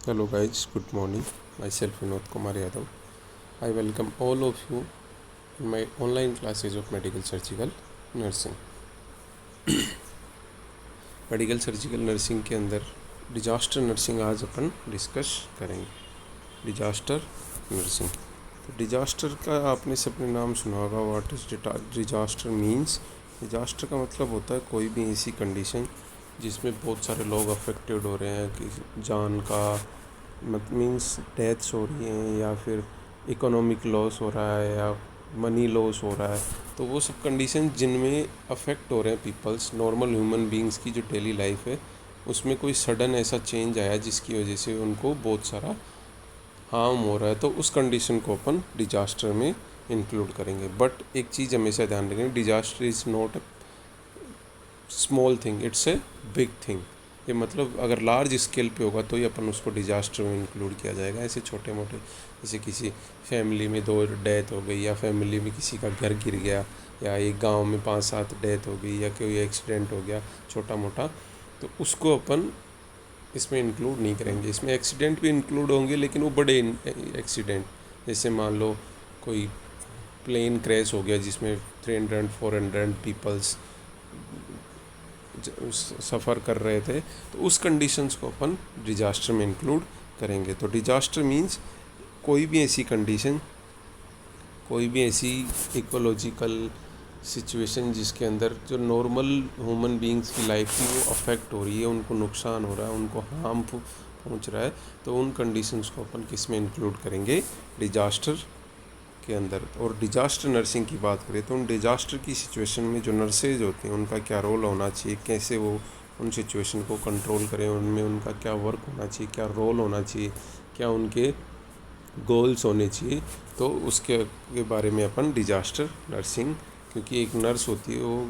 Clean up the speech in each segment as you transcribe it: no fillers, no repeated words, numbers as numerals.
Hello guys, good morning. Myself Vinod Kumar Yadav. I welcome all of you in my online classes of medical surgical nursing. Medical surgical nursing के अंदर disaster nursing आज अपन discuss करेंगे। Disaster nursing, तो disaster का आपने सबने नाम सुना होगा। What is disaster means? Disaster का मतलब होता है कोई भी ऐसी कंडीशन जिसमें बहुत सारे लोग अफेक्टेड हो रहे हैं, कि जान का मीन्स डेथ्स हो रही हैं, या फिर इकोनॉमिक लॉस हो रहा है, या मनी लॉस हो रहा है। तो वो सब कंडीशन जिनमें अफेक्ट हो रहे हैं पीपल्स, नॉर्मल ह्यूमन बींग्स की जो डेली लाइफ है, उसमें कोई सडन ऐसा चेंज आया जिसकी वजह से उनको बहुत सारा हार्म हो रहा है, तो उस कंडीशन को अपन डिजास्टर में इंक्लूड करेंगे। बट एक चीज़ हमेशा ध्यान रखेंगे, disaster is not a small thing, it's a big thing. ये मतलब अगर लार्ज स्केल पे होगा तो ही अपन उसको डिजास्टर में इंक्लूड किया जाएगा। ऐसे छोटे मोटे, जैसे किसी फैमिली में 2 डेथ हो गई, या फैमिली में किसी का घर गिर गया, या एक गांव में 5-7 डेथ हो गई, या कोई एक्सीडेंट हो गया छोटा मोटा, तो उसको अपन इसमें इंक्लूड नहीं करेंगे। इसमें एक्सीडेंट भी इंक्लूड होंगे, लेकिन वो बड़े एक्सीडेंट, जैसे मान लो कोई प्लेन क्रैश हो गया जिसमें 300-400 पीपल्स सफ़र कर रहे थे, तो उस कंडीशंस को अपन डिजास्टर में इंक्लूड करेंगे। तो डिजास्टर मीन्स कोई भी ऐसी कंडीशन, कोई भी ऐसी इकोलॉजिकल सिचुएशन जिसके अंदर जो नॉर्मल ह्यूमन बींग्स की लाइफ की वो अफेक्ट हो रही है, उनको नुकसान हो रहा है, उनको हार्म पहुंच रहा है, तो उन कंडीशंस को अपन किस में इंक्लूड करेंगे? डिजास्टर के अंदर। और डिजास्टर नर्सिंग की बात करें तो उन डिजास्टर की सिचुएशन में जो नर्सेज होती हैं उनका क्या रोल होना चाहिए, कैसे वो उन सिचुएशन को कंट्रोल करें, उनमें उनका क्या वर्क होना चाहिए, क्या रोल होना चाहिए, क्या उनके गोल्स होने चाहिए, तो उसके बारे में अपन डिजास्टर नर्सिंग, क्योंकि एक नर्स होती है वो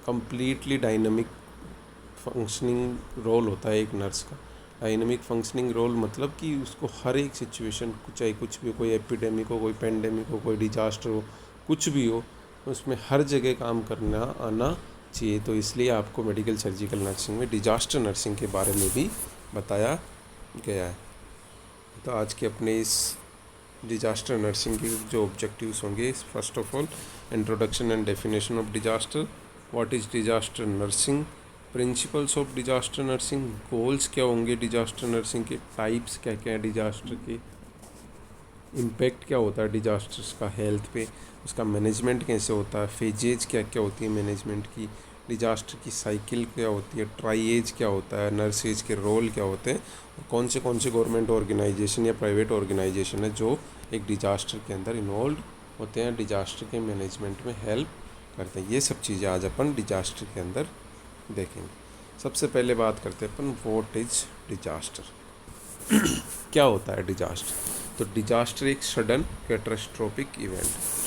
कम्प्लीटली डायनामिक फंक्शनिंग रोल होता है एक नर्स का। डायनेमिक फंक्शनिंग रोल मतलब कि उसको हर एक सिचुएशन, चाहे कुछ भी, कोई एपिडेमिक हो, कोई पेंडेमिक हो, कोई डिजास्टर हो, कुछ भी हो, उसमें हर जगह काम करना आना चाहिए। तो इसलिए आपको मेडिकल सर्जिकल नर्सिंग में डिजास्टर नर्सिंग के बारे में भी बताया गया है। तो आज के अपने इस डिजास्टर नर्सिंग के जो ऑब्जेक्टिव्स होंगे, first of all introduction and definition of disaster, what is disaster nursing, principles of disaster nursing, goals क्या होंगे डिजास्टर नर्सिंग के, टाइप्स क्या क्या हैं डिजास्टर के, इम्पैक्ट क्या होता है डिजास्टर्स का हेल्थ पे, उसका मैनेजमेंट कैसे होता है, फेजेज क्या क्या होती है मैनेजमेंट की, डिजास्टर की साइकिल क्या होती है, ट्राईएज क्या होता है, नर्सेज के रोल क्या होते हैं, और कौन से गवर्नमेंट ऑर्गेनाइजेशन या प्राइवेट ऑर्गेनाइजेशन है जो एक डिजास्टर के अंदर इन्वॉल्व होते हैं, डिजास्टर के मैनेजमेंट में हेल्प करते हैं। ये सब चीज़ें आज अपन डिजास्टर के अंदर देखेंगे। सबसे पहले बात करते हैं अपन व्हाट इज डिजास्टर, क्या होता है डिजास्टर। तो डिजास्टर एक सडन कैटास्ट्रोफिक इवेंट,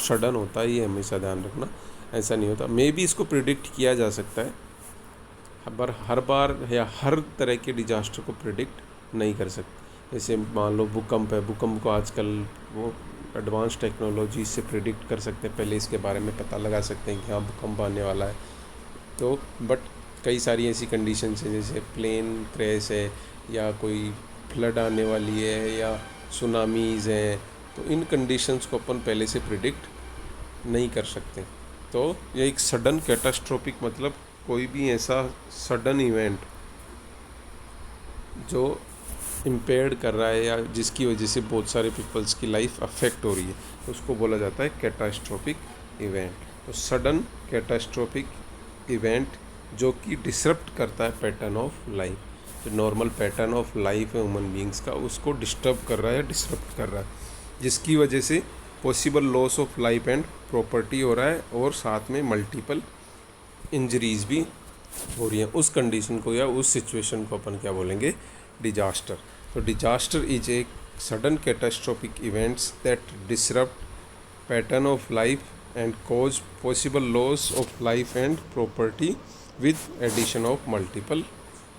सडन होता है, ये हमेशा ध्यान रखना, ऐसा नहीं होता। मे भी इसको प्रिडिक्ट किया जा सकता है, पर हर बार या हर तरह के डिजास्टर को प्रिडिक्ट नहीं कर सकते। जैसे मान लो भूकंप है, भूकंप को आजकल वो एडवांस टेक्नोलॉजी से प्रिडिक्ट कर सकते हैं, पहले इसके बारे में पता लगा सकते हैं कि हाँ भूकंप आने वाला है। तो बट कई सारी ऐसी कंडीशंस हैं, जैसे प्लेन क्रैश है, या कोई फ्लड आने वाली है, या सुनामीज़ हैं, तो इन कंडीशंस को अपन पहले से प्रिडिक्ट नहीं कर सकते। तो ये एक सडन कैटास्ट्रोफिक मतलब कोई भी ऐसा सडन इवेंट जो इम्पेयर्ड कर रहा है, या जिसकी वजह से बहुत सारे पीपल्स की लाइफ अफेक्ट हो रही है, तो उसको बोला जाता है कैटास्ट्रोफिक इवेंट। तो सडन कैटास्ट्रोफिक इवेंट जो कि डिसरप्ट करता है पैटर्न ऑफ लाइफ, जो नॉर्मल पैटर्न ऑफ लाइफ है ह्यूमन बींग्स का, उसको डिस्टर्ब कर रहा है, डिसरप्ट कर रहा है, जिसकी वजह से possible loss of life and property हो रहा है, और साथ में मल्टीपल इंजरीज भी हो रही हैं। उस कंडीशन को या उस सिचुएशन को अपन क्या बोलेंगे? डिजास्टर। तो disaster is a sudden catastrophic events that disrupt pattern of life and cause possible loss of life and property with addition of multiple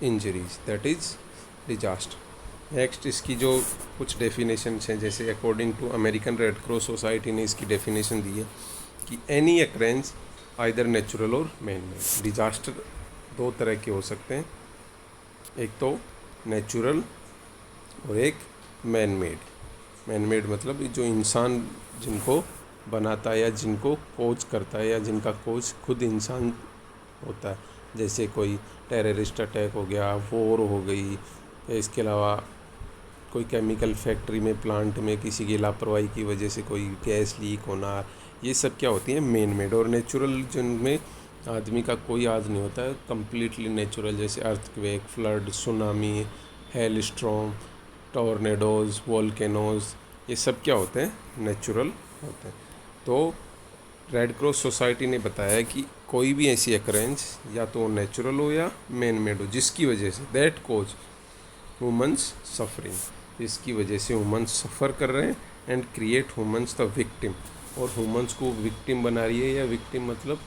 injuries, that is disaster. Next इसकी जो कुछ डेफिनेशन हैं, जैसे according to American Red Cross society ने इसकी definition दी है कि एनी अक्रेंस आइदर नेचुरल और मैन मेड। डिजास्टर 2 तरह के हो सकते हैं, एक तो नेचुरल और एक मैन मेड। मैन मेड मतलब जो इंसान जिनको बनाता है या जिनको कोच करता है या जिनका कोच खुद इंसान होता है, जैसे कोई टेररिस्ट अटैक हो गया, वॉर हो गई, या इसके अलावा कोई केमिकल फैक्ट्री में, प्लांट में किसी की लापरवाही की वजह से कोई गैस लीक होना, ये सब क्या होती है, मैन मेड। और नेचुरल जिनमें आदमी का कोई हाथ नहीं होता है, कम्प्लीटली नेचुरल, जैसे earthquake, flood, tsunami, hello storm, tornadoes, volcanoes, ये सब क्या होते हैं, नेचुरल होते हैं। तो रेड क्रॉस सोसाइटी ने बताया कि कोई भी ऐसी अकरेंस या तो नेचुरल हो या मैन मेड हो जिसकी वजह say that cause humans suffering, इसकी वजह से ह्यूमन्स सफ़र कर रहे हैं, and create humans the victim, और ह्यूमन्स को विक्टिम बना रही है, या विक्टिम मतलब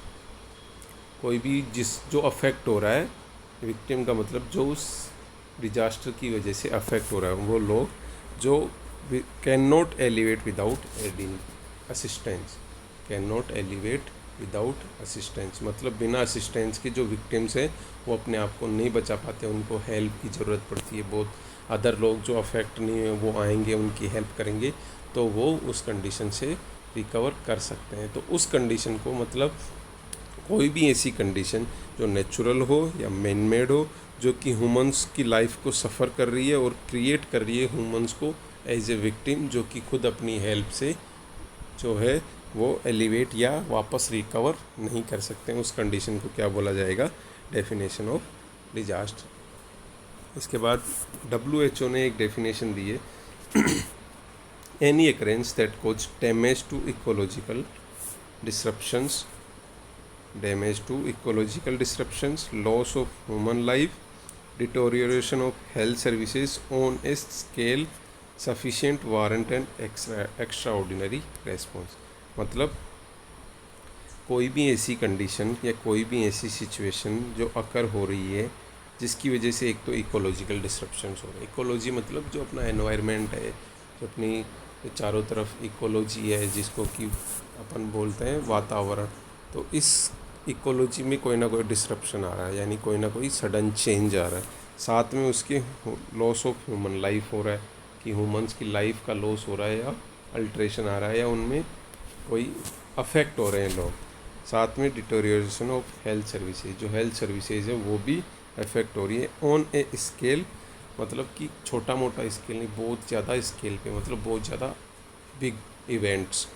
कोई भी जो अफेक्ट हो रहा है, विक्टिम का मतलब जो उस डिजास्टर की वजह से अफेक्ट हो रहा है, वो लोग जो can not elevate without adding assistance, can not elevate without assistance, मतलब बिना असिस्टेंस के जो विक्टिम्स हैं वो अपने आप को नहीं बचा पाते, उनको हेल्प की ज़रूरत पड़ती है बहुत। अदर लोग जो अफेक्ट नहीं है वो आएंगे, उनकी हेल्प करेंगे, तो वो उस कंडीशन से रिकवर कर सकते हैं। तो उस कंडीशन को मतलब कोई भी ऐसी कंडीशन जो नेचुरल हो या मैन मेड हो, जो कि ह्यूमंस की लाइफ को सफ़र कर रही है और क्रिएट कर रही है ह्यूमंस को एज ए विक्टिम, जो कि खुद अपनी हेल्प से जो है वो एलिवेट या वापस रिकवर नहीं कर सकते हैं, उस कंडीशन को क्या बोला जाएगा, डेफिनेशन ऑफ डिजास्टर। इसके बाद WHO ने एक डेफिनेशन दी है, any occurrence that cause damage to ecological disruptions, damage to ecological disruptions, loss of human life, deterioration of health services on a scale sufficient warrant an extraordinary response। मतलब कोई भी ऐसी कंडीशन या कोई भी ऐसी सिचुएशन जो अकर हो रही है जिसकी वजह से एक तो इकोलॉजिकल डिसरप्शंस हो रहे हैं। इकोलॉजी मतलब जो अपना एनवायरनमेंट है, जो अपनी चारों तरफ इकोलॉजी है, जिसको कि अपन बोलते हैं वातावरण, तो इस इकोलॉजी में कोई ना कोई डिसरप्शन आ रहा है, यानी कोई ना कोई सडन चेंज आ रहा है, साथ में उसके लॉस ऑफ ह्यूमन लाइफ हो रहा है, कि ह्यूमंस की लाइफ का लॉस हो रहा है या अल्ट्रेशन आ रहा है, या उनमें कोई अफेक्ट हो रहे हैं लोग, साथ में डिटोरिएशन ऑफ हेल्थ सर्विसेज, जो हेल्थ सर्विसेज है वो भी अफेक्ट हो रही है ऑन ए स्केल, मतलब कि छोटा मोटा स्केल नहीं, बहुत ज़्यादा स्केल पे, मतलब बहुत ज़्यादा big events,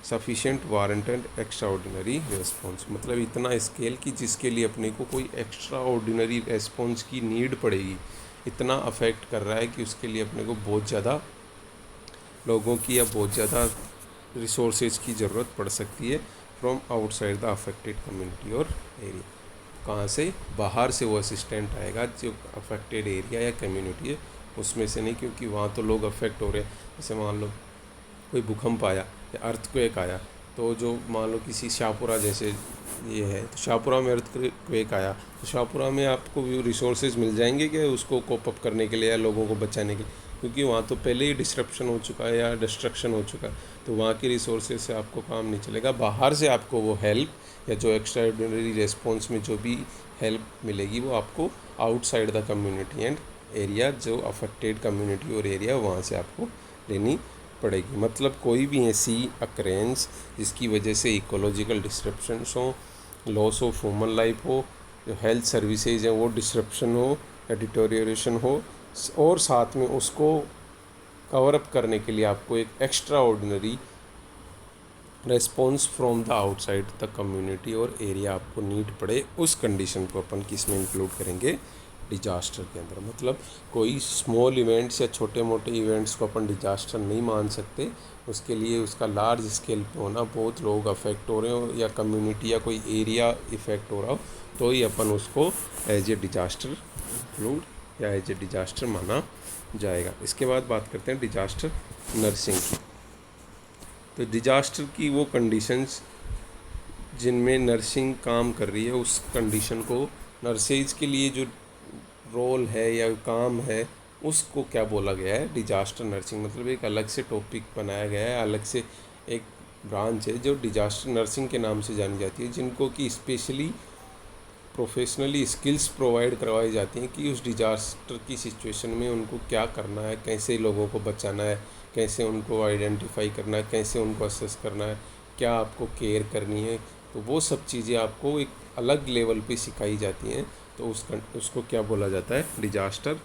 sufficient warranted extra ordinary response, मतलब इतना स्केल कि जिसके लिए अपने को कोई एक्स्ट्रा ऑर्डिनरी रेस्पॉन्स की नीड पड़ेगी, इतना अफेक्ट कर रहा है कि उसके लिए अपने को बहुत ज़्यादा लोगों की या बहुत ज़्यादा रिसोर्सेज की ज़रूरत पड़ सकती है from outside the affected community और एरिया। कहाँ से, बाहर से वो असिस्टेंट आएगा, जो अफेक्टेड एरिया या कम्युनिटी है उसमें से नहीं, क्योंकि वहाँ तो लोग अफेक्ट हो रहे हैं। जैसे मान लो कोई भूकंप आया या अर्थक्वेक आया, तो जो मान लो किसी शाहपुरा जैसे ये है, तो शाहपुरा में अर्थक्वेक आया, तो शाहपुरा में आपको भी रिसोर्सेज मिल जाएंगे कि उसको कोप अप करने के लिए या लोगों को बचाने के लिए, क्योंकि वहाँ तो पहले ही डिस्ट्रप्शन हो चुका है या डिस्ट्रक्शन हो चुका है, तो वहाँ की रिसोर्सेज से आपको काम नहीं चलेगा। बाहर से आपको वो हेल्प या जो एक्स्ट्रा ऑर्डिनरी रेस्पॉन्स में जो भी हेल्प मिलेगी वो आपको outside the community and area, जो अफेक्टेड कम्युनिटी और एरिया, वहाँ से आपको लेनी पड़ेगी। मतलब कोई भी ऐसी अकरेंस जिसकी वजह से इकोलॉजिकल डिस्ट्रप्शंस हो, लॉस ऑफ ह्यूमन लाइफ हो, जो हेल्थ सर्विसेज हैं वो डिस्ट्रप्शन हो या डिटोरिएशन हो, और साथ में उसको कवर अप करने के लिए आपको एक extra ordinary response from the outside the community और एरिया आपको नीड पड़े, उस कंडीशन को अपन किस में इंक्लूड करेंगे, डिजास्टर के अंदर। मतलब कोई स्मॉल इवेंट्स या छोटे मोटे इवेंट्स को अपन डिजास्टर नहीं मान सकते, उसके लिए उसका लार्ज स्केल पे होना, बहुत लोग अफेक्ट हो रहे हो या कम्युनिटी या कोई एरिया इफेक्ट हो रहा हो, तो ही अपन उसको एज ए डिजास्टर इंक्लूड या एज ए डिजास्टर माना जाएगा। इसके बाद बात करते हैं डिजास्टर नर्सिंग की। तो डिजास्टर की वो कंडीशंस जिनमें नर्सिंग काम कर रही है, उस कंडीशन को नर्सेज के लिए जो रोल है या काम है उसको क्या बोला गया है, डिजास्टर नर्सिंग। मतलब एक अलग से टॉपिक बनाया गया है, अलग से एक ब्रांच है जो डिजास्टर नर्सिंग के नाम से जानी जाती है, जिनको कि स्पेशली प्रोफेशनली स्किल्स प्रोवाइड करवाई जाती हैं कि उस डिजास्टर की सिचुएशन में उनको क्या करना है, कैसे लोगों को बचाना है, कैसे उनको आइडेंटिफाई करना है, कैसे उनको असेस करना है, क्या आपको केयर करनी है। तो वो सब चीज़ें आपको एक अलग लेवल पे सिखाई जाती हैं। तो उसको क्या बोला जाता है, डिजास्टर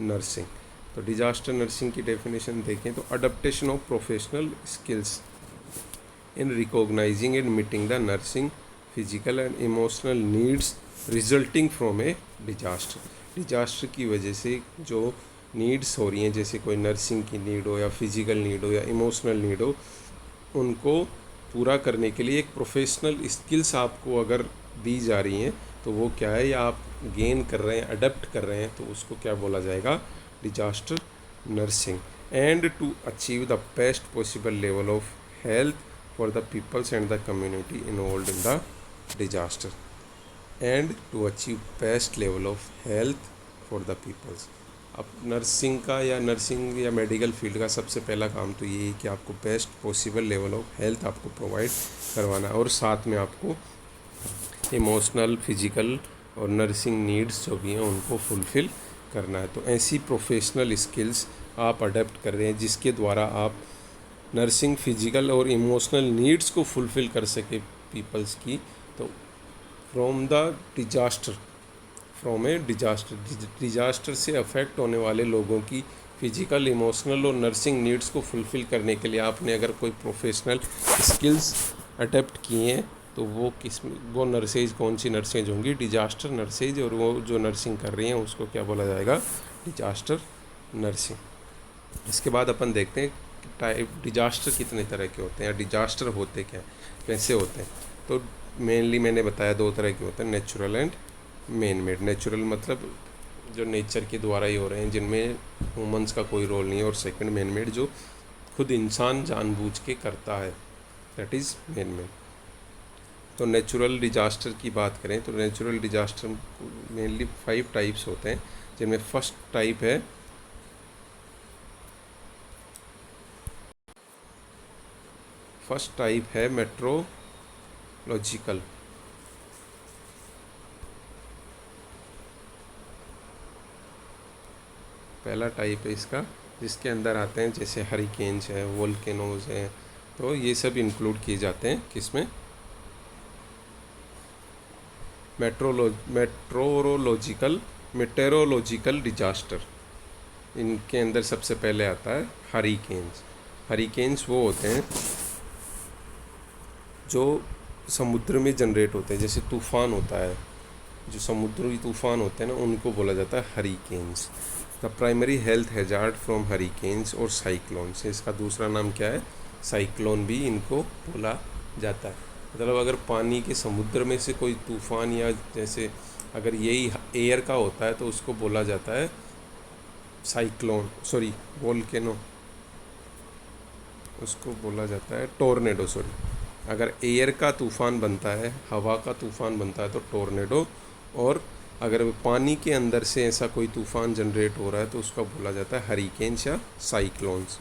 नर्सिंग। तो डिजास्टर नर्सिंग की डेफिनेशन देखें तो adaptation of professional skills in recognizing and meeting the nursing physical and emotional needs resulting from a disaster। Disaster की वजह से जो नीड्स हो रही हैं, जैसे कोई नर्सिंग की नीड हो या फिजिकल नीड हो या इमोशनल नीड हो, उनको पूरा करने के लिए एक प्रोफेशनल स्किल्स आपको अगर दी जा रही हैं तो वो क्या है, या आप गेन कर रहे हैं, अडेप्ट कर रहे हैं, तो उसको क्या बोला जाएगा, disaster nursing. And to achieve the best possible level of health for the peoples and the community involved in the disaster and to achieve best level of health for the peoples। अब nursing का या nursing या medical field का सबसे पहला काम तो ये है कि आपको best possible level of health आपको प्रोवाइड करवाना है और साथ में आपको इमोशनल, फिजिकल और नर्सिंग नीड्स जो भी हैं उनको फुलफ़िल करना है। तो ऐसी प्रोफेशनल स्किल्स आप अडेप्ट कर रहे हैं जिसके द्वारा आप नर्सिंग, फिजिकल और इमोशनल नीड्स को फुलफ़िल कर सके पीपल्स की। तो फ्रॉम ए डिजास्टर से अफेक्ट होने वाले लोगों की फिजिकल, इमोशनल और नर्सिंग नीड्स को फुलफ़िल करने के लिए आपने अगर कोई प्रोफेशनल स्किल्स अडेप्ट किए हैं तो वो नर्सेज कौन सी नर्सेज होंगी, डिजास्टर नर्सेज। और वो जो नर्सिंग कर रही हैं उसको क्या बोला जाएगा, डिजास्टर नर्सिंग। इसके बाद अपन देखते हैं टाइप डिजास्टर कितने तरह के होते हैं या डिजास्टर होते क्या, कैसे होते हैं। तो मेनली मैंने बताया दो तरह के होते हैं, natural and man made. Natural मतलब जो नेचर के द्वारा ही हो रहे हैं, जिनमें ह्यूमंस का कोई रोल नहीं है। और सेकंड मैन मेड, जो खुद इंसान जानबूझ के करता है, दैट इज़ मैन मेड। तो नेचुरल डिजास्टर की बात करें तो नेचुरल डिजास्टर मेनली 5 टाइप्स होते हैं, जिनमें फर्स्ट टाइप है मेट्रोलॉजिकल। पहला टाइप है इसका, जिसके अंदर आते हैं जैसे हरिकेन्स है, वोल्केनोज हैं, तो ये सब इंक्लूड किए जाते हैं किसमें, मेटेरोलॉजिकल डिजास्टर। इनके अंदर सबसे पहले आता है हरिकेन्स। हरिकेन्स वो होते हैं जो समुद्र में जनरेट होते हैं, जैसे तूफ़ान होता है, जो समुद्री तूफ़ान होते हैं ना, उनको बोला जाता है hurricanes. The primary health hazard from hurricanes और साइक्लोन्स, इसका दूसरा नाम क्या है, साइक्लोन भी इनको बोला जाता है। मतलब अगर पानी के समुद्र में से कोई तूफ़ान, या जैसे अगर यही एयर का होता है तो उसको बोला जाता है वोल्केनो, उसको बोला जाता है टोर्नेडो। अगर एयर का तूफ़ान बनता है, हवा का तूफ़ान बनता है तो टोर्नेडो, और अगर पानी के अंदर से ऐसा कोई तूफ़ान जनरेट हो रहा है तो उसका बोला जाता है हरिकेन्स या cyclones.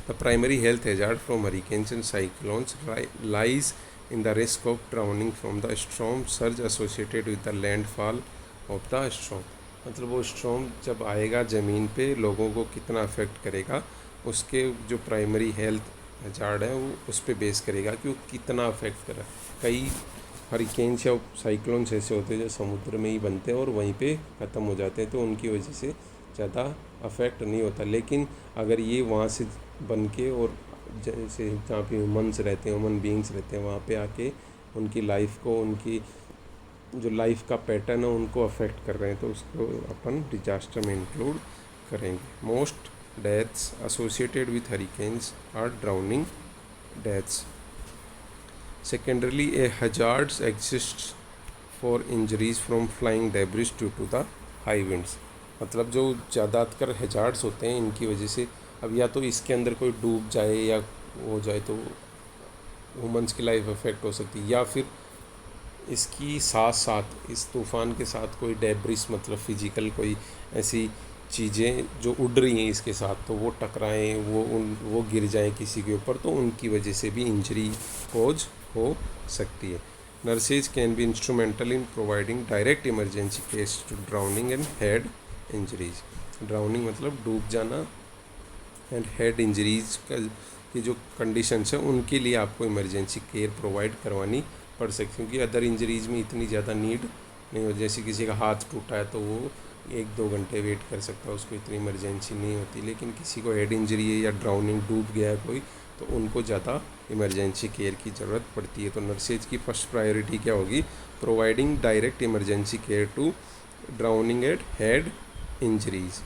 The primary health hazard from hurricanes and cyclones lies in the risk of drowning from the storm surge associated with the landfall of the storm. मतलब वो स्ट्रॉम जब आएगा ज़मीन पे लोगों को कितना अफेक्ट करेगा, उसके जो प्राइमरी हेल्थ हैजार्ड है वो उस पर बेस करेगा कि वो कितना अफेक्ट करा। कई हरिकेन्स या साइक्लोन्स ऐसे होते हैं जो समुद्र में ही बनते हैं और वहीं पे ख़त्म हो जाते हैं, तो उनकी वजह से ज़्यादा अफेक्ट नहीं होता। लेकिन अगर ये वहाँ से बन के और जैसे जहाँ पे ह्यूमन्स रहते हैं, ह्यूमन बीइंग्स रहते हैं, वहाँ पे आके उनकी लाइफ को, उनकी जो लाइफ का पैटर्न है उनको अफेक्ट कर रहे हैं, तो उसको अपन डिजास्टर में इंक्लूड करेंगे। Most deaths associated with hurricanes are drowning deaths. Secondarily, a hazards exists for injuries from flying debris due to the high winds। मतलब जो ज़्यादातर हैजार्ड्स होते हैं इनकी वजह से, अब या तो इसके अंदर कोई डूब जाए या हो जाए तो ह्यूमंस की लाइफ अफेक्ट हो सकती है, या फिर इसकी साथ साथ इस तूफ़ान के साथ कोई डेब्रिस, मतलब फिजिकल कोई ऐसी चीज़ें जो उड़ रही हैं इसके साथ, तो वो टकराएँ, वो गिर जाएँ किसी के ऊपर, तो उनकी वजह से भी इंजरी कोज हो सकती है। Nurses can be instrumental in providing direct emergency case to drowning and head injuries. Drowning मतलब डूब जाना, एंड हेड इंजरीज की जो कंडीशंस हैं उनके लिए आपको इमरजेंसी केयर प्रोवाइड करवानी पड़ सकती है, क्योंकि अदर इंजरीज़ में इतनी ज़्यादा नीड नहीं हो। जैसे किसी का हाथ टूटा है तो वो 1-2 घंटे वेट कर सकता है, उसको इतनी इमरजेंसी नहीं होती। लेकिन किसी को हेड इंजरी है या ड्राउनिंग, डूब गया है कोई, तो उनको ज़्यादा इमरजेंसी केयर की ज़रूरत पड़ती है। तो नर्सेज की फर्स्ट प्रायोरिटी क्या होगी? Providing direct emergency care to drowning and head injuries.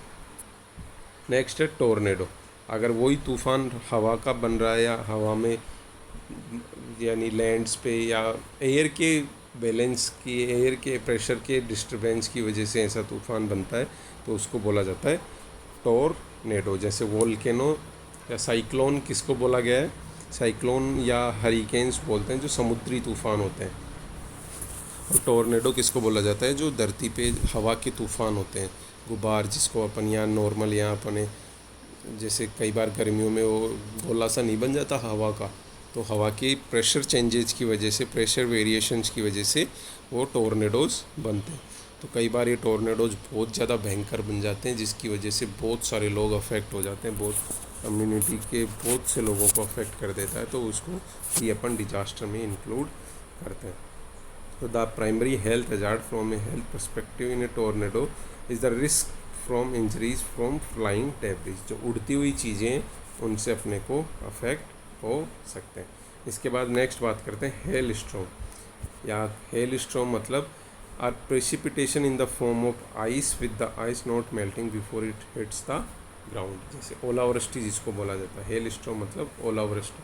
Next है टोर्नेडो। अगर वही तूफ़ान हवा का बन रहा है या हवा में यानी लैंड्स पे या एयर के बैलेंस की, एयर के प्रेशर के डिस्टर्बेंस की वजह से ऐसा तूफ़ान बनता है, तो उसको बोला जाता है टोर्नेडो। जैसे वोल्केनो या साइक्लोन किसको बोला गया है? साइक्लोन या हरिकेन्स बोलते हैं जो समुद्री तूफ़ान होते हैं। और टोर्नेडो किसको बोला जाता है? जो धरती पे हवा के तूफ़ान होते हैं, गुबार, जिसको अपन यहाँ नॉर्मल यहाँ अपने जैसे कई बार गर्मियों में वो गोला सा नहीं बन जाता हवा का, तो हवा के प्रेशर चेंजेस की वजह से, प्रेशर वेरिएशंस की वजह से वो टोर्नेडोज़ बनते हैं। तो कई बार ये टोर्नेडोज़ बहुत ज़्यादा भयंकर बन जाते हैं, जिसकी वजह से बहुत सारे लोग अफेक्ट हो जाते हैं, बहुत कम्युनिटी के बहुत से लोगों को अफेक्ट कर देता है। तो उसको ये अपन डिजास्टर में इंक्लूड करते हैं। तो the primary health hazard from A health perspective in A tornado is the risk from injuries from flying debris. जो उड़ती हुई चीज़ें, उनसे अपने को अफेक्ट हो सकते हैं। इसके बाद नेक्स्ट बात करते हैं हेल स्टॉर्म। या हेल स्टॉर्म मतलब are precipitation in the form of ice with the ice not melting before it hits the ground. जैसे ओलावृष्टि जिसको बोला जाता है। हेल स्टॉर्म मतलब ओलावृष्टि,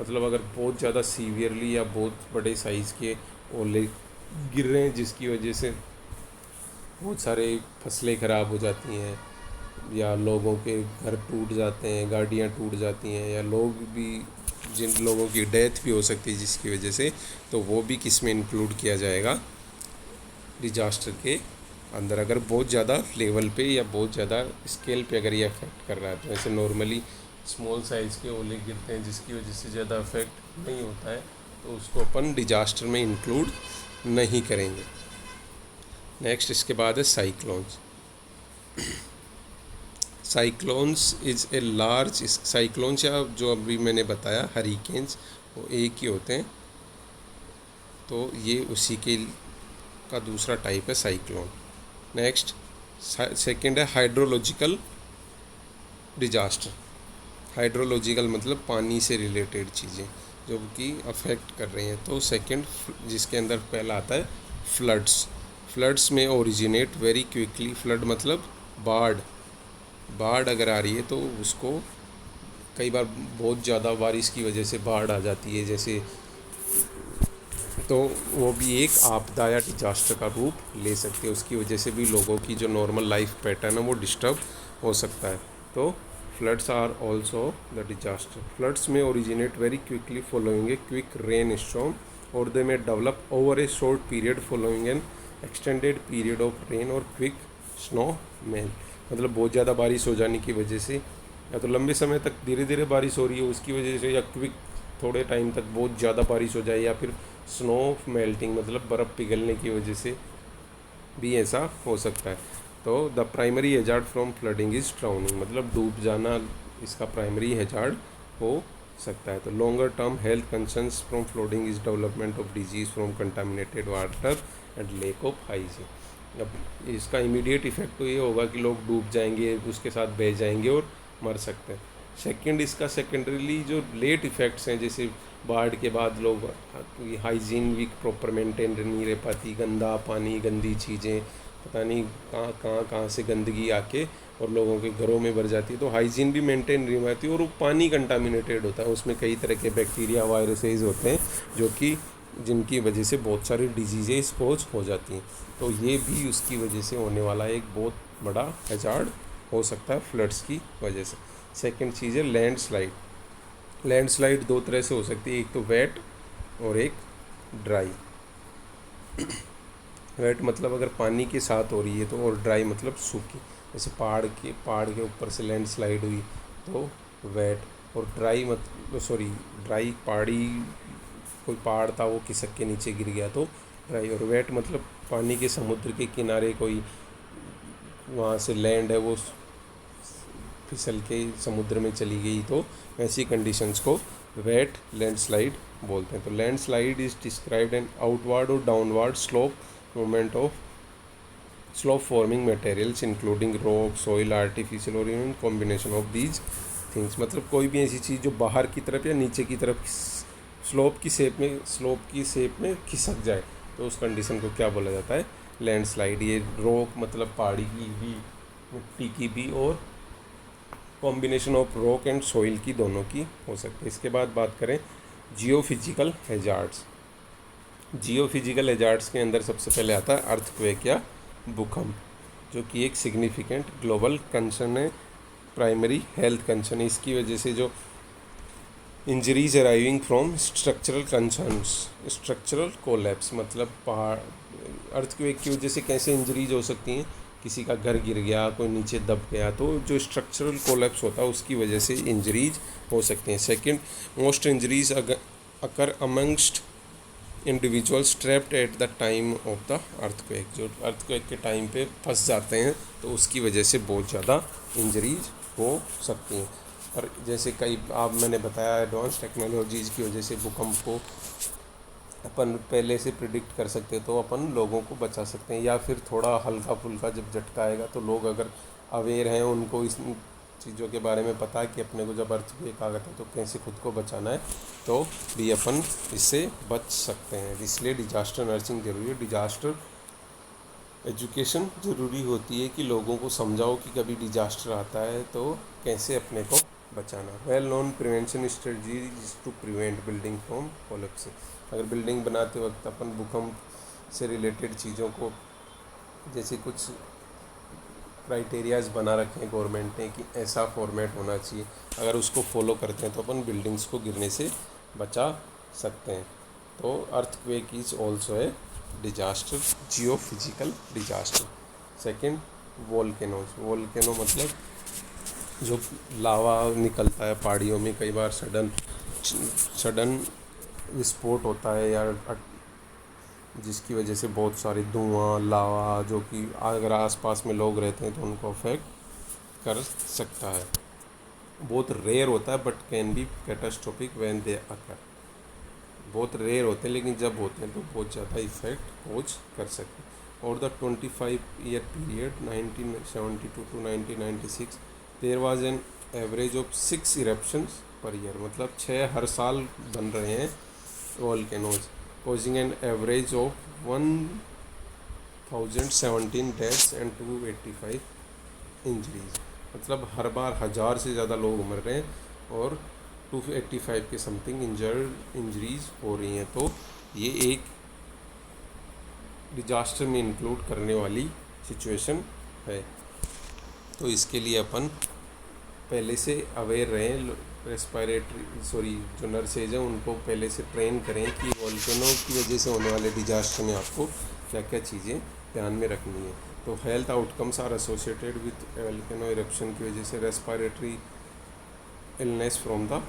मतलब अगर बहुत ज़्यादा सीवियरली या बहुत बड़े साइज़ के ओले गिर रहे हैं, जिसकी वजह से बहुत सारे फसलें ख़राब हो जाती हैं, या लोगों के घर टूट जाते हैं, गाड़ियाँ टूट जाती हैं, या लोग भी, जिन लोगों की डेथ भी हो सकती है जिसकी वजह से, तो वो भी किस में इंक्लूड किया जाएगा? डिजास्टर के अंदर। अगर बहुत ज़्यादा लेवल पे या बहुत ज़्यादा स्केल पे अगर ये अफेक्ट कर रहा है, तो ऐसे नॉर्मली स्मॉल साइज़ के ओले गिरते हैं जिसकी वजह से ज़्यादा अफेक्ट नहीं होता है, तो उसको अपन डिजास्टर में इंक्लूड नहीं करेंगे। नेक्स्ट इसके बाद है cyclones. Cyclones is a large, cyclones या जो अभी मैंने बताया हरिकेन्स, वो एक ही होते हैं, तो ये उसी के का दूसरा टाइप है साइक्लोन। नेक्स्ट सेकंड है हाइड्रोलॉजिकल डिजास्टर। हाइड्रोलॉजिकल मतलब पानी से रिलेटेड चीज़ें जो कि अफेक्ट कर रही हैं। तो सेकंड जिसके अंदर पहला आता है floods. Floods may originate very quickly. Flood मतलब बाढ़ अगर आ रही है तो उसको कई बार बहुत ज़्यादा बारिश की वजह से बाढ़ आ जाती है जैसे, तो वो भी एक आपदा या डिजास्टर का रूप ले सकती है। उसकी वजह से भी लोगों की जो नॉर्मल लाइफ पैटर्न है वो डिस्टर्ब हो सकता है। तो floods are also the disaster. Floods may originate very quickly following a quick rain storm or they may develop over a short period following an extended period of rain or quick snow melt. मतलब बहुत ज़्यादा बारिश हो जाने की वजह से, या तो लंबे समय तक धीरे धीरे बारिश हो रही है उसकी वजह से, या क्विक थोड़े टाइम तक बहुत ज़्यादा बारिश हो जाए, या फिर स्नो मेल्टिंग मतलब बर्फ़ पिघलने की वजह से भी ऐसा हो सकता है। तो the primary hazard from flooding is drowning, मतलब डूब जाना इसका प्राइमरी हैजार्ड हो सकता है। तो longer term health concerns from flooding is development of disease from contaminated water and lake of hygiene. अब इसका इमीडिएट इफेक्ट तो ये होगा कि लोग डूब जाएंगे, उसके साथ बह जाएंगे और मर सकते हैं। सेकंड इसका सेकेंडरीली जो लेट इफ़ेक्ट्स हैं, जैसे बाढ़ के बाद लोग हाइजीन भी प्रॉपर मेंटेन नहीं रह पाती, गंदा पानी, गंदी चीज़ें, पता नहीं कहाँ से गंदगी आके और लोगों के घरों में भर जाती है, तो हाइजीन भी मेंटेन नहीं रहती और वो पानी कंटामिनेटेड होता है। उसमें कई तरह के बैक्टीरिया, वायरसेस होते हैं जो कि जिनकी वजह से बहुत सारी डिजीज़ेस कोज हो जाती हैं। तो ये भी उसकी वजह से होने वाला एक बहुत बड़ा हैजार्ड हो सकता है फ्लड्स की वजह से। सेकंड चीज़ है लैंडस्लाइड। लैंडस्लाइड दो तरह से हो सकती है, एक तो वेट और एक ड्राई। वेट मतलब अगर पानी के साथ हो रही है तो, और ड्राई मतलब सूखी, जैसे पहाड़ के ऊपर से लैंडस्लाइड हुई तो वेट, और ड्राई पहाड़ी कोई पहाड़ था वो खिसक के नीचे गिर गया तो ड्राई। और वेट मतलब पानी के समुद्र के किनारे कोई वहाँ से लैंड है वो फिसल के समुद्र में चली गई, तो ऐसी कंडीशंस को वेट लैंडस्लाइड बोलते हैं। तो landslide is described an outward or downward slope movement of slope forming materials including rock, soil, artificial or even combination of these things. मतलब कोई भी ऐसी चीज़ जो बाहर की तरफ या नीचे की तरफ स्लोप की शेप में खिसक जाए, तो उस कंडीशन को क्या बोला जाता है? लैंडस्लाइड। ये रॉक मतलब पहाड़ी की भी, मिट्टी की भी, और combination of rock and soil की, दोनों की हो सकती है। इसके बाद बात करें जियोफिजिकल हैजार्ड्स। जियोफिजिकल हैजार्ड्स के अंदर सबसे पहले आता है अर्थक्वेक या भूकंप, जो कि एक सिग्निफिकेंट ग्लोबल कंसर्न है, प्राइमरी हेल्थ कंसर्न। इसकी वजह से जो injuries arriving from structural concerns, structural collapse मतलब पहाड़ अर्थक्वेक की वजह से कैसे इंजरीज हो सकती हैं? किसी का घर गिर गया, कोई नीचे दब गया, तो जो स्ट्रक्चरल कोलैप्स होता है उसकी वजह से इंजरीज हो सकती हैं। Second, most injuries occur amongst individuals trapped at the time of the earthquake. जो अर्थक्वेक के टाइम पे फंस जाते हैं तो उसकी वजह से बहुत ज़्यादा इंजरीज हो सकती हैं। और जैसे कई मैंने बताया एडवांस टेक्नोलॉजीज़ की वजह से भूकंप को अपन पहले से प्रिडिक्ट कर सकते हैं, तो अपन लोगों को बचा सकते हैं। या फिर थोड़ा हल्का फुल्का जब झटका आएगा तो लोग अगर अवेयर हैं, उनको इस चीज़ों के बारे में पता है कि अपने को जब अर्थक्वेक आ गया तो कैसे खुद को बचाना है, तो भी अपन इससे बच सकते हैं। इसलिए डिजास्टर नर्सिंग जरूरी है। डिजास्टर एजुकेशन ज़रूरी होती है कि लोगों को समझाओ कि कभी डिजास्टर आता है तो कैसे अपने को बचाना। Well known prevention strategy is to prevent building from collapsing. अगर बिल्डिंग बनाते वक्त अपन भूकंप से रिलेटेड चीज़ों को, जैसे कुछ क्राइटेरियाज बना रखे हैं गवर्नमेंट ने कि ऐसा फॉर्मेट होना चाहिए, अगर उसको फॉलो करते हैं तो अपन बिल्डिंग्स को गिरने से बचा सकते हैं। तो earthquake is also a disaster, geophysical disaster. Second, volcanoes. Volcano मतलब जो लावा निकलता है पहाड़ियों में, कई बार सडन विस्फोट होता है या जिसकी वजह से बहुत सारे धुआं, लावा, जो कि अगर आसपास में लोग रहते हैं तो उनको अफेक्ट कर सकता है। बहुत रेयर होता है but can be catastrophic when they occur. बहुत रेयर होते हैं लेकिन जब होते हैं तो बहुत ज़्यादा इफेक्ट पहुँच कर सकते हैं। और the 25-year period 1972 to 1996 there was an average of 6 eruptions per year. मतलब 6 हर साल बन रहे हैं volcanoes, causing an average of 1017 deaths and 285 injuries. मतलब हर बार 1000 से ज़्यादा लोग मर रहे हैं और 285 के समथिंग इंजरीज हो रही हैं। तो ये एक डिजास्टर में इंक्लूड करने वाली सिचुएशन है। तो इसके लिए अपन पहले से अवेयर रहें। जो नर्सेज हैं उनको पहले से ट्रेन करें कि वोल्केनो की वजह से होने वाले डिजास्टर में आपको क्या क्या चीज़ें ध्यान में रखनी है। तो health outcomes are associated with volcano eruption की वजह से respiratory illness from the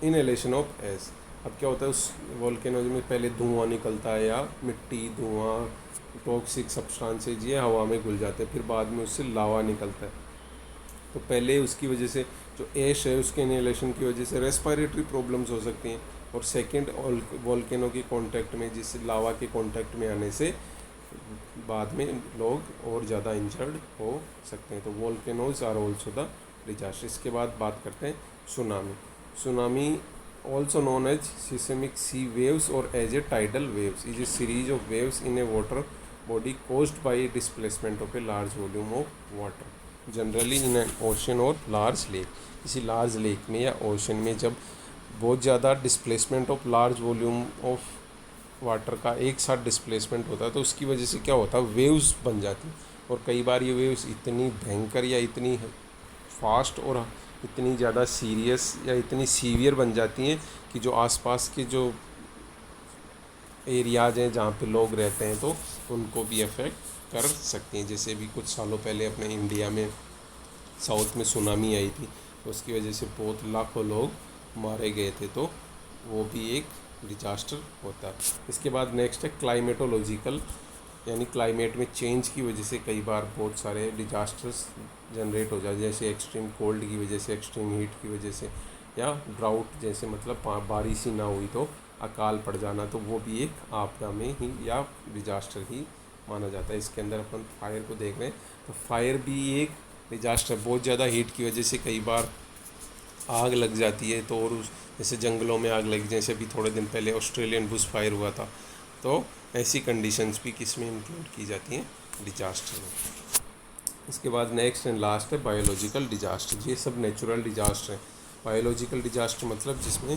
inhalation of ash. अब क्या होता है उस वोल्केनो में पहले धुआं निकलता है या मिट्टी, धुआं, टॉक्सिक सब्सटेंसेज ये हवा में घुल जाते हैं, फिर बाद में उससे लावा निकलता है। तो पहले उसकी वजह से जो ऐश है उसके इनहेलेशन की वजह से रेस्पिरेटरी प्रॉब्लम्स हो सकती हैं। और सेकंड, वोल्केनो के कांटेक्ट में, जिस लावा के कांटेक्ट में आने से बाद में लोग और ज़्यादा इंजर्ड हो सकते हैं। तो volcanoes are also the disaster. इसके बाद बात करते हैं tsunami. Tsunami also known as seismic sea waves और as a tidal waves is a series of waves in a water body caused by displacement of a large volume of water generally in an ocean और large lake. किसी large lake में या ocean में जब बहुत ज़्यादा displacement of large volume of water का एक साथ डिस्प्लेसमेंट होता है तो उसकी वजह से क्या होता है, वेव्स बन जाती हैं। और कई बार ये वेव्स इतनी भयंकर या इतनी फास्ट और इतनी ज़्यादा सीरियस या इतनी सीवियर बन जाती हैं कि जो आसपास के जो एरियाज हैं जहाँ पे लोग रहते हैं तो उनको भी अफेक्ट कर सकती हैं। जैसे भी कुछ सालों पहले अपने इंडिया में साउथ में सुनामी आई थी तो उसकी वजह से बहुत लाखों लोग मारे गए थे। तो वो भी एक डिजास्टर होता है। इसके बाद नेक्स्ट है क्लाइमेटोलॉजिकल, यानी क्लाइमेट में चेंज की वजह से कई बार बहुत सारे डिजास्टर्स जनरेट हो जाए, जैसे एक्सट्रीम कोल्ड की वजह से, एक्सट्रीम हीट की वजह से, या ड्राउट जैसे मतलब बारिश ही ना हुई तो अकाल पड़ जाना, तो वो भी एक आपदा में ही या डिजास्टर ही माना जाता है। इसके अंदर अपन फायर को देख रहे हैं, तो फायर भी एक डिजास्टर, बहुत ज़्यादा हीट की वजह से कई बार आग लग जाती है, तो और उस जैसे जंगलों में आग लगी, जैसे अभी थोड़े दिन पहले ऑस्ट्रेलियन बुश फायर हुआ था, तो ऐसी कंडीशंस भी किस में इंक्लूड की जाती हैं, डिजास्टर में। इसके बाद नेक्स्ट एंड लास्ट है बायोलॉजिकल डिजास्टर। ये सब नेचुरल डिजास्टर हैं। बायोलॉजिकल डिजास्टर मतलब जिसमें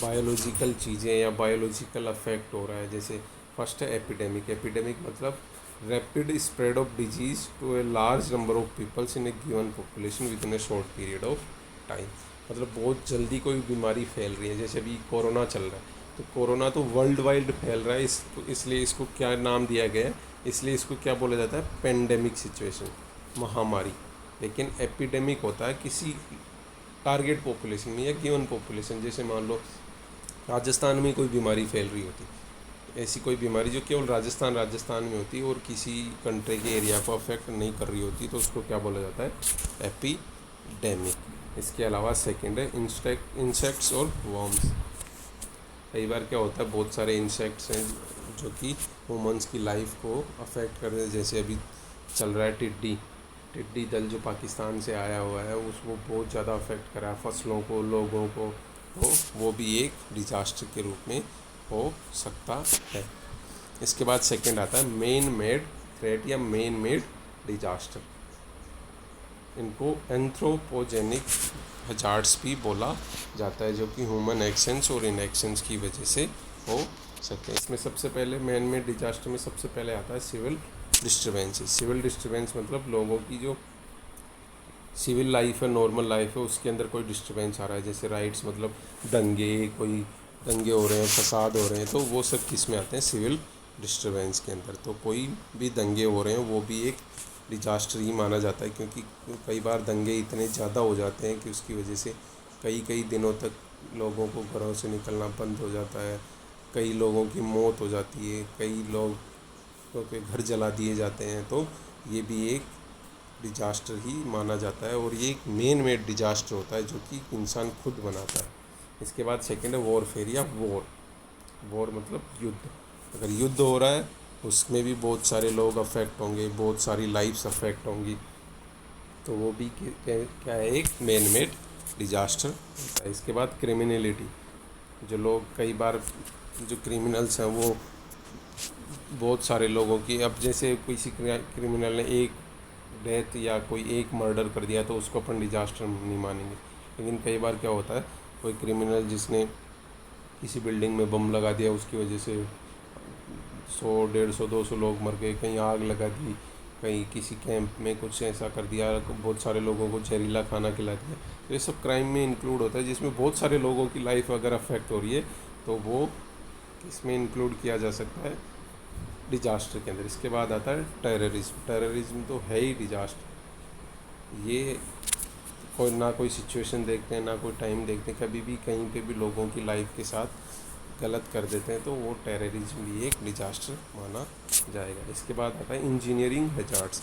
बायोलॉजिकल चीज़ें या बायोलॉजिकल अफेक्ट हो रहा है, जैसे फर्स्ट है एपिडेमिक। एपिडेमिक मतलब rapid spread of disease to a large number of peoples in a given population within a short period of time. मतलब बहुत जल्दी कोई बीमारी फैल रही है, जैसे अभी कोरोना चल रहा है, तो कोरोना तो वर्ल्ड वाइड फैल रहा है, इसलिए इसको क्या नाम दिया गया है, इसलिए इसको क्या बोला जाता है, पेंडेमिक सिचुएशन, महामारी। लेकिन एपिडेमिक होता है किसी टारगेट पॉपुलेशन में या गिवन पॉपुलेशन, जैसे मान लो राजस्थान में कोई बीमारी फैल रही होती, ऐसी कोई बीमारी जो केवल राजस्थान में होती है और किसी कंट्री के एरिया को अफेक्ट नहीं कर रही होती, तो उसको क्या बोला जाता है, एपिडेमिक। इसके अलावा सेकेंड है इंसेक्ट्स और वर्म्स। कई बार क्या होता है, बहुत सारे इंसेक्ट्स हैं जो कि ह्यूमंस की लाइफ को अफेक्ट कर रहे हैं, जैसे अभी चल रहा है टिड्डी दल जो पाकिस्तान से आया हुआ है, उसको बहुत ज़्यादा अफेक्ट करा है फसलों को, लोगों को, तो वो भी एक डिजास्टर के रूप में हो सकता है। इसके बाद सेकंड आता है मेन मेड थ्रेट या मेन मेड डिजास्टर। इनको एंथ्रोपोजेनिक हजार्ड्स भी बोला जाता है, जो कि ह्यूमन एक्शंस और इनएक्शंस की वजह से हो सकते हैं। इसमें सबसे पहले मैन मेड डिजास्टर में सबसे पहले आता है सिविल डिस्टर्बेंसेस। सिविल डिस्टर्बेंस मतलब लोगों की जो सिविल लाइफ है, नॉर्मल लाइफ है, उसके अंदर कोई डिस्टर्बेंस आ रहा है, जैसे राइट्स मतलब कोई दंगे हो रहे हैं, फसाद हो रहे हैं, तो वो सब किस में आते हैं, सिविल डिस्टर्बेंस के अंदर। तो कोई भी दंगे हो रहे हैं वो भी एक डिजास्टर ही माना जाता है, क्योंकि कई बार दंगे इतने ज़्यादा हो जाते हैं कि उसकी वजह से कई दिनों तक लोगों को घरों से निकलना बंद हो जाता है, कई लोगों की मौत हो जाती है, कई लोगों के घर जला दिए जाते हैं, तो ये भी एक डिजास्टर ही माना जाता है, और ये एक मेन मेड डिजास्टर होता है जो कि इंसान खुद बनाता है। इसके बाद सेकंड है वॉरफेयर या वॉर मतलब युद्ध। अगर युद्ध हो रहा है उसमें भी बहुत सारे लोग अफेक्ट होंगे, बहुत सारी लाइफ्स अफेक्ट होंगी, तो वो भी क्या है, एक मेन मेड डिजास्टर होता है। इसके बाद क्रिमिनलिटी, जो लोग कई बार जो क्रिमिनल्स हैं वो बहुत सारे लोगों की, अब जैसे किसी क्रिमिनल ने एक डेथ या कोई एक मर्डर कर दिया तो उसको अपन डिजास्टर नहीं मानेंगे। लेकिन कई बार क्या होता है, कोई क्रिमिनल जिसने किसी बिल्डिंग में बम लगा दिया, उसकी वजह से 100, 150, 200 लोग मर गए, कहीं आग लगा दी, कहीं किसी कैंप में कुछ ऐसा कर दिया, बहुत सारे लोगों को जहरीला खाना खिला दिया, तो ये सब क्राइम में इंक्लूड होता है, जिसमें बहुत सारे लोगों की लाइफ अगर अफेक्ट हो रही है तो वो इसमें इंक्लूड किया जा सकता है डिजास्टर के अंदर। इसके बाद आता है टेररिज्म तो है ही डिजास्टर। ये कोई सिचुएशन देखते हैं, ना कोई टाइम देखते हैं, कभी भी कहीं पे भी लोगों की लाइफ के साथ गलत कर देते हैं, तो वो टेररिज्म भी एक डिजास्टर माना जाएगा। इसके बाद आता है इंजीनियरिंग हैजार्ड्स।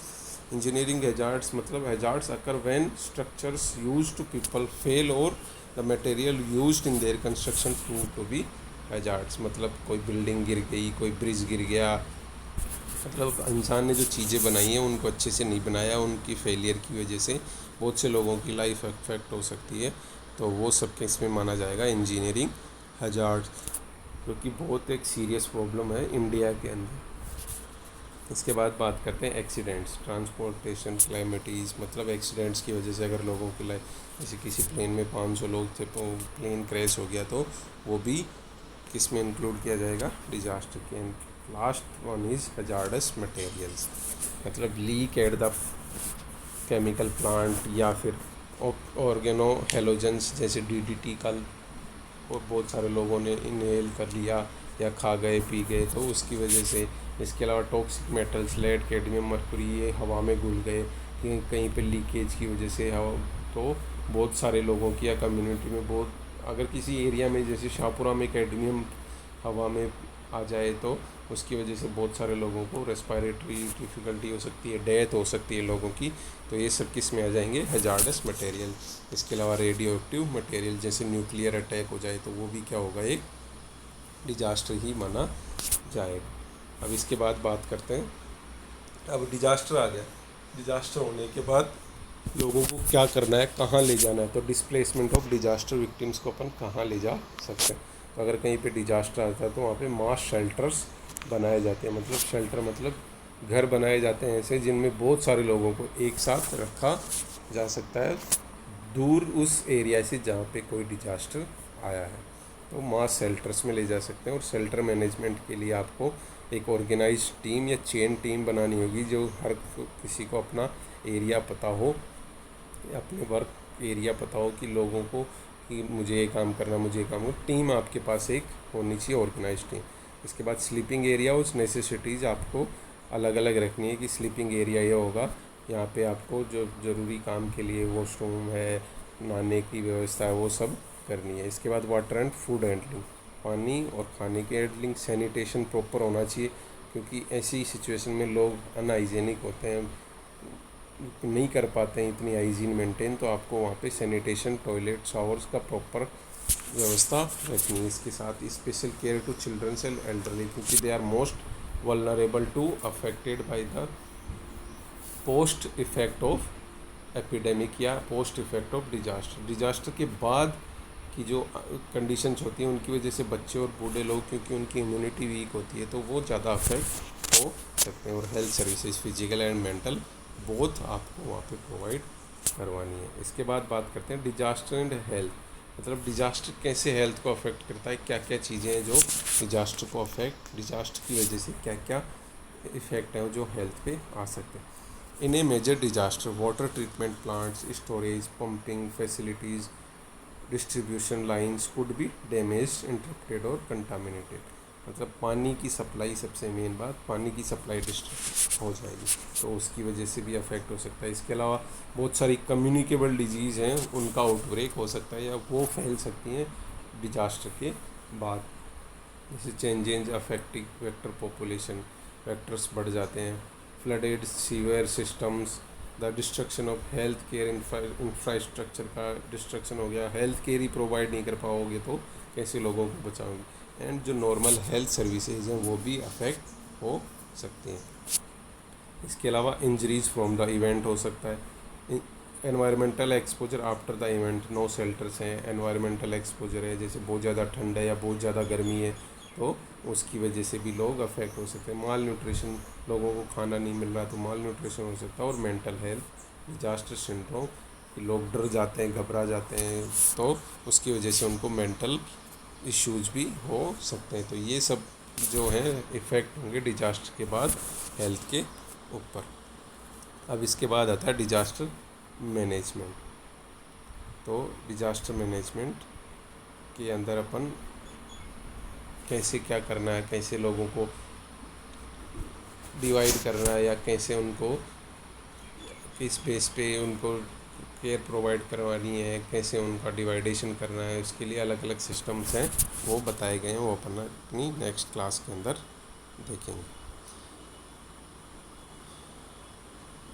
इंजीनियरिंग हैजार्ड्स मतलब hazards occur when structures used to people fail और the material used in their construction prove to be hazards. मतलब कोई बिल्डिंग गिर गई, कोई ब्रिज गिर गया, मतलब इंसान ने जो चीज़ें बनाई हैं उनको अच्छे से नहीं बनाया, उनकी फेलियर की वजह से बहुत से लोगों की लाइफ अफेक्ट हो सकती है, तो वो सब केस में माना जाएगा इंजीनियरिंग हजार्ड, जो कि बहुत एक सीरियस प्रॉब्लम है इंडिया के अंदर। इसके बाद बात करते हैं एक्सीडेंट्स, ट्रांसपोर्टेशन क्लैमिटीज़, मतलब एक्सीडेंट्स की वजह से अगर लोगों की लाइफ, जैसे किसी प्लेन में 500 लोग थे, प्लेन क्रैश हो गया, तो वो भी किस में इंक्लूड किया जाएगा, डिजास्टर के। Last one is hazardous materials, मतलब leak at the chemical plant या फिर ऑर्गेनो हेलोजेंस, जैसे डीडीटी का और बहुत सारे लोगों ने इनहेल कर लिया या खा गए, पी गए, तो उसकी वजह से। इसके अलावा toxic metals, lead, cadmium, mercury, ये हवा में घुल गए कहीं पे लीकेज की वजह से हवा, तो बहुत सारे लोगों की या कम्युनिटी में बहुत अगर किसी एरिया में जैसे शाहपुरा में कैडमियम हवा में आ जाए तो उसकी वजह से बहुत सारे लोगों को रेस्पिरेटरी डिफ़िकल्टी हो सकती है, डेथ हो सकती है लोगों की। तो ये सब किस में आ जाएंगे, हैजार्डस मटेरियल। इसके अलावा रेडियो एक्टिव मटेरियल, जैसे न्यूक्लियर अटैक हो जाए तो वो भी क्या होगा, एक डिजास्टर ही माना जाएगा। अब इसके बाद बात करते हैं, अब डिजास्टर आ गया, डिजास्टर होने के बाद लोगों को क्या करना है, कहाँ ले जाना है। तो डिस्प्लेसमेंट ऑफ डिजास्टर विक्टिम्स को अपन कहाँ ले जा सकते हैं। तो अगर कहीं पे डिजास्टर आता है तो वहाँ पे मास शेल्टर्स बनाए जाते हैं। मतलब शेल्टर मतलब घर बनाए जाते हैं ऐसे जिनमें बहुत सारे लोगों को एक साथ रखा जा सकता है, दूर उस एरिया से जहाँ पे कोई डिजास्टर आया है। तो मास शेल्टर्स में ले जा सकते हैं। और शेल्टर मैनेजमेंट के लिए आपको एक ऑर्गेनाइज टीम या चेन टीम बनानी होगी, जो हर किसी को अपना एरिया पता हो, अपने वर्क एरिया पता हो कि लोगों को कि मुझे ये काम करना, मुझे ये काम करना। टीम आपके पास एक होनी चाहिए, ऑर्गेनाइज टीम। इसके बाद स्लीपिंग एरिया, उस नेसेसिटीज़ आपको अलग अलग रखनी है कि स्लीपिंग एरिया ये होगा, यहाँ पे आपको जो ज़रूरी काम के लिए वॉशरूम है, नहाने की व्यवस्था है, वो सब करनी है। इसके बाद वाटर एंड फूड हैंडलिंग, पानी और खाने की हैंडलिंग, सैनिटेशन प्रॉपर होना चाहिए, क्योंकि ऐसी सिचुएशन में लोग अनहाइजेनिक होते हैं, नहीं कर पाते हैं इतनी हाइजीन मेंटेन। तो आपको वहाँ पे सैनिटेशन, टॉयलेट, शावर्स का प्रॉपर व्यवस्था रखनी है। इसके साथ special care to childrens and elderly, क्योंकि they are most vulnerable to affected by the post effect of epidemic या post effect of disaster. Disaster के बाद की जो कंडीशंस होती हैं उनकी वजह से बच्चे और बूढ़े लोग, क्योंकि उनकी इम्यूनिटी वीक होती है, तो वो ज़्यादा अफेक्ट हो सकते हैं। और health services physical and mental both आपको वहाँ पे प्रोवाइड करवानी है। इसके बाद बात करते हैं डिजास्टर एंड हेल्थ, मतलब डिजास्टर कैसे हेल्थ को अफेक्ट करता है, क्या क्या चीज़ें हैं जो डिजास्टर को अफेक्ट, डिजास्टर की वजह से क्या क्या इफ़ेक्ट हैं जो हेल्थ पे आ सकते हैं। In a major disaster water treatment plants, storage, pumping facilities, distribution lines could be damage, interrupted और कंटामिनेटेड। मतलब पानी की सप्लाई, सबसे मेन बात, पानी की सप्लाई डिस्टर्ब हो जाएगी, तो उसकी वजह से भी अफेक्ट हो सकता है। इसके अलावा बहुत सारी कम्युनिकेबल डिजीज़ हैं, उनका आउटब्रेक हो सकता है या वो फैल सकती हैं डिजास्टर के बाद, जैसे changes affecting vector population, vectors बढ़ जाते हैं, flooded sewer systems, the destruction of health care infrastructure का डिस्ट्रक्शन हो गया, हेल्थ केयर ही प्रोवाइड नहीं कर पाओगे तो कैसे लोगों को बचाओगे, एंड जो नॉर्मल हेल्थ सर्विसेज हैं वो भी अफेक्ट हो सकती हैं। इसके अलावा इंजरीज फ्रॉम द इवेंट हो सकता है। Environmental exposure after the event, no shelters हैं, एनवायरमेंटल एक्सपोजर है, जैसे बहुत ज़्यादा ठंड है या बहुत ज़्यादा गर्मी है तो उसकी वजह से भी लोग अफेक्ट हो सकते हैं। माल न्यूट्रिशन, लोगों को खाना नहीं मिल रहा तो माल न्यूट्रिशन हो सकता है। और मेंटल हेल्थ डिजास्टर सिंड्रोम, कि लोग डर जाते हैं, घबरा जाते हैं, तो उसकी वजह से उनको मेंटल इश्यूज भी हो सकते हैं। तो ये सब जो है इफ़ेक्ट होंगे डिजास्टर के बाद हेल्थ के ऊपर। अब इसके बाद आता है डिजास्टर मैनेजमेंट। तो डिजास्टर मैनेजमेंट के अंदर अपन कैसे क्या करना है, कैसे लोगों को डिवाइड करना है या कैसे उनको किस बेस पे उनको केयर प्रोवाइड करवानी है, कैसे उनका डिवाइडेशन करना है, उसके लिए अलग अलग सिस्टम्स हैं वो बताए गए हैं, वो अपन अपनी नेक्स्ट क्लास के अंदर देखेंगे।